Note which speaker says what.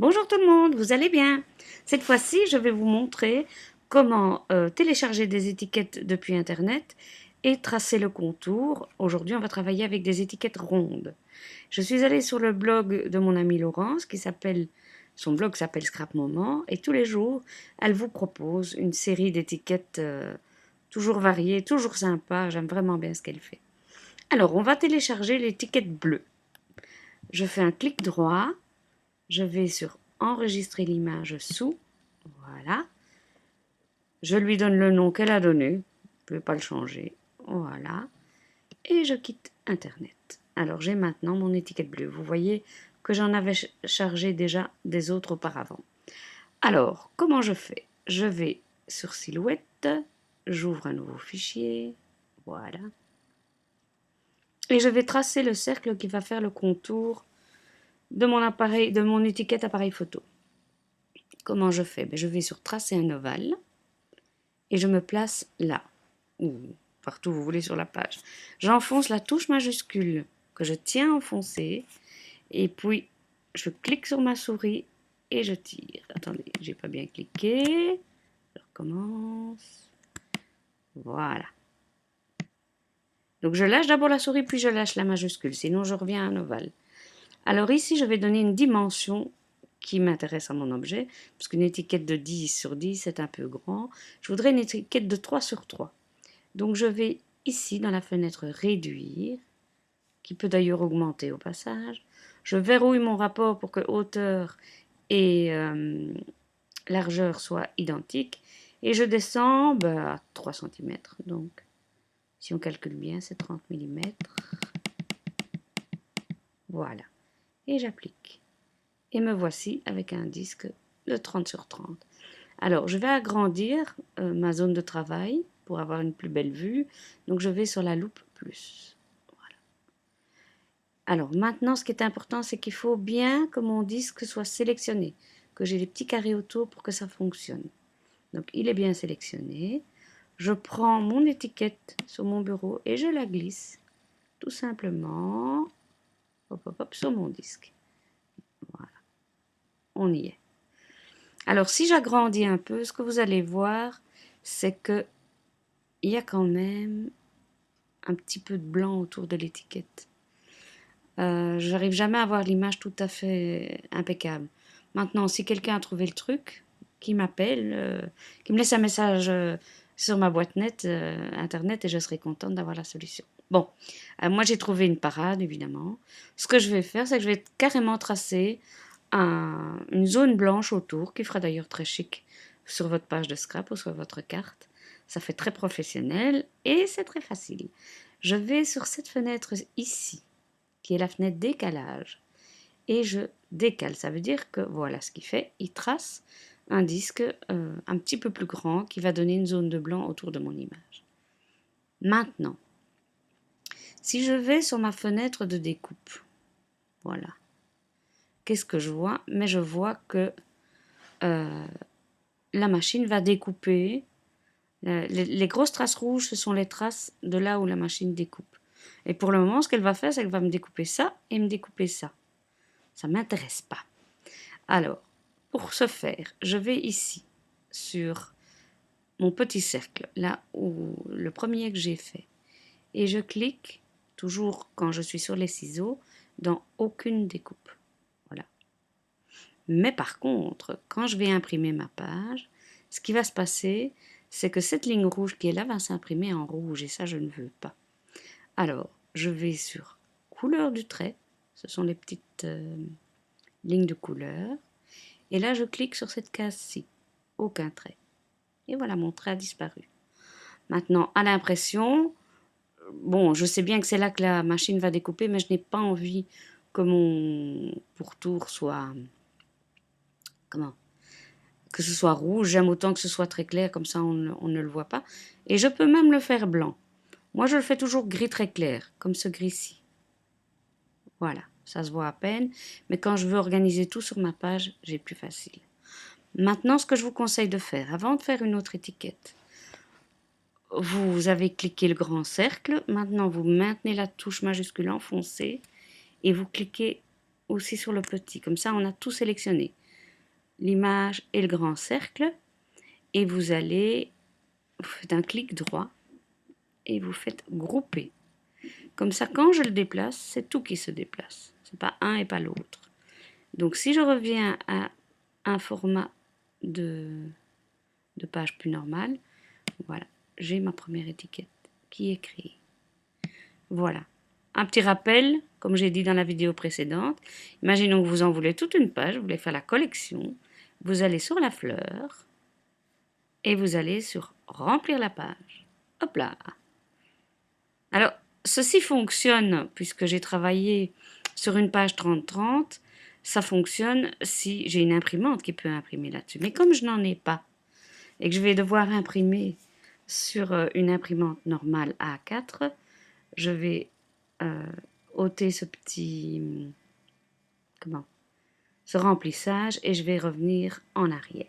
Speaker 1: Bonjour tout le monde, vous allez bien? Cette fois-ci, je vais vous montrer comment télécharger des étiquettes depuis Internet et tracer le contour. Aujourd'hui, on va travailler avec des étiquettes rondes. Je suis allée sur le blog de mon amie Laurence, son blog s'appelle Scrap Moment, et tous les jours, elle vous propose une série d'étiquettes toujours variées, toujours sympas. J'aime vraiment bien ce qu'elle fait. Alors, on va télécharger l'étiquette bleue. Je fais un clic droit. Je vais sur enregistrer l'image sous, voilà. Je lui donne le nom qu'elle a donné, je ne vais pas le changer, voilà. Et je quitte Internet. Alors j'ai maintenant mon étiquette bleue. Vous voyez que j'en avais chargé déjà des autres auparavant. Alors, comment je fais? Je vais sur Silhouette, j'ouvre un nouveau fichier, voilà. Et je vais tracer le cercle qui va faire le contour de mon appareil, de mon étiquette appareil photo. Comment je fais? Je vais sur tracer un ovale et je me place là, ou partout où vous voulez sur la page. J'enfonce la touche majuscule que je tiens enfoncée et puis je clique sur ma souris et je tire. Attendez, j'ai pas bien cliqué. Je recommence. Voilà. Donc je lâche d'abord la souris puis je lâche la majuscule, sinon je reviens à un ovale. Alors ici, je vais donner une dimension qui m'intéresse à mon objet, parce qu'une étiquette de 10 sur 10, c'est un peu grand. Je voudrais une étiquette de 3 sur 3. Donc je vais ici dans la fenêtre réduire, qui peut d'ailleurs augmenter au passage. Je verrouille mon rapport pour que hauteur et largeur soient identiques. Et je descends à 3 cm. Donc si on calcule bien, c'est 30 mm. Voilà. Et j'applique. Et me voici avec un disque de 30 sur 30. Alors, je vais agrandir ma zone de travail pour avoir une plus belle vue. Donc, je vais sur la loupe plus. Voilà. Alors, maintenant, ce qui est important, c'est qu'il faut bien que mon disque soit sélectionné, que j'ai les petits carrés autour pour que ça fonctionne. Donc, il est bien sélectionné. Je prends mon étiquette sur mon bureau et je la glisse tout simplement sur mon disque. Voilà, on y est. Alors, si j'agrandis un peu, ce que vous allez voir, c'est que il y a quand même un petit peu de blanc autour de l'étiquette. J'arrive jamais à avoir l'image tout à fait impeccable. Maintenant, si quelqu'un a trouvé le truc, qui m'appelle, qui me laisse un message sur ma boîte internet, et je serai contente d'avoir la solution. Bon, moi j'ai trouvé une parade, évidemment. Ce que je vais faire, c'est que je vais carrément tracer une zone blanche autour, qui fera d'ailleurs très chic sur votre page de scrap ou sur votre carte. Ça fait très professionnel et c'est très facile. Je vais sur cette fenêtre ici, qui est la fenêtre décalage, et je décale. Ça veut dire que voilà ce qu'il fait, il trace un disque un petit peu plus grand qui va donner une zone de blanc autour de mon image. Maintenant, si je vais sur ma fenêtre de découpe, voilà, qu'est-ce que je vois? Mais je vois que la machine va découper. Les grosses traces rouges, ce sont les traces de là où la machine découpe. Et pour le moment, ce qu'elle va faire, c'est qu'elle va me découper ça et me découper ça. Ça ne m'intéresse pas. Alors, pour ce faire, je vais ici sur mon petit cercle, là où le premier que j'ai fait, et je clique, toujours quand je suis sur les ciseaux, dans aucune découpe. Voilà. Mais par contre, quand je vais imprimer ma page, ce qui va se passer, c'est que cette ligne rouge qui est là va s'imprimer en rouge, et ça, je ne veux pas. Alors, je vais sur couleur du trait, ce sont les petites lignes de couleur, et là, je clique sur cette case-ci, aucun trait. Et voilà, mon trait a disparu. Maintenant, à l'impression, bon, je sais bien que c'est là que la machine va découper, mais je n'ai pas envie que mon pourtour soit... Comment? Que ce soit rouge, j'aime autant que ce soit très clair, comme ça on ne le voit pas. Et je peux même le faire blanc. Moi, je le fais toujours gris très clair, comme ce gris-ci. Voilà, ça se voit à peine, mais quand je veux organiser tout sur ma page, j'ai plus facile. Maintenant, ce que je vous conseille de faire, avant de faire une autre étiquette, vous avez cliqué le grand cercle, maintenant vous maintenez la touche majuscule enfoncée et vous cliquez aussi sur le petit, comme ça on a tout sélectionné. l'image et le grand cercle et vous faites un clic droit et vous faites grouper. Comme ça, quand je le déplace, c'est tout qui se déplace. C'est pas un et pas l'autre. Donc si je reviens à un format de page plus normal, voilà, j'ai ma première étiquette qui est créée. Voilà. Un petit rappel, comme j'ai dit dans la vidéo précédente, imaginons que vous en voulez toute une page, vous voulez faire la collection, vous allez sur la fleur et vous allez sur remplir la page. Hop là. Alors, ceci fonctionne puisque j'ai travaillé sur une page 30-30, ça fonctionne si j'ai une imprimante qui peut imprimer là-dessus. Mais comme je n'en ai pas et que je vais devoir imprimer sur une imprimante normale A4, je vais ôter ce remplissage et je vais revenir en arrière.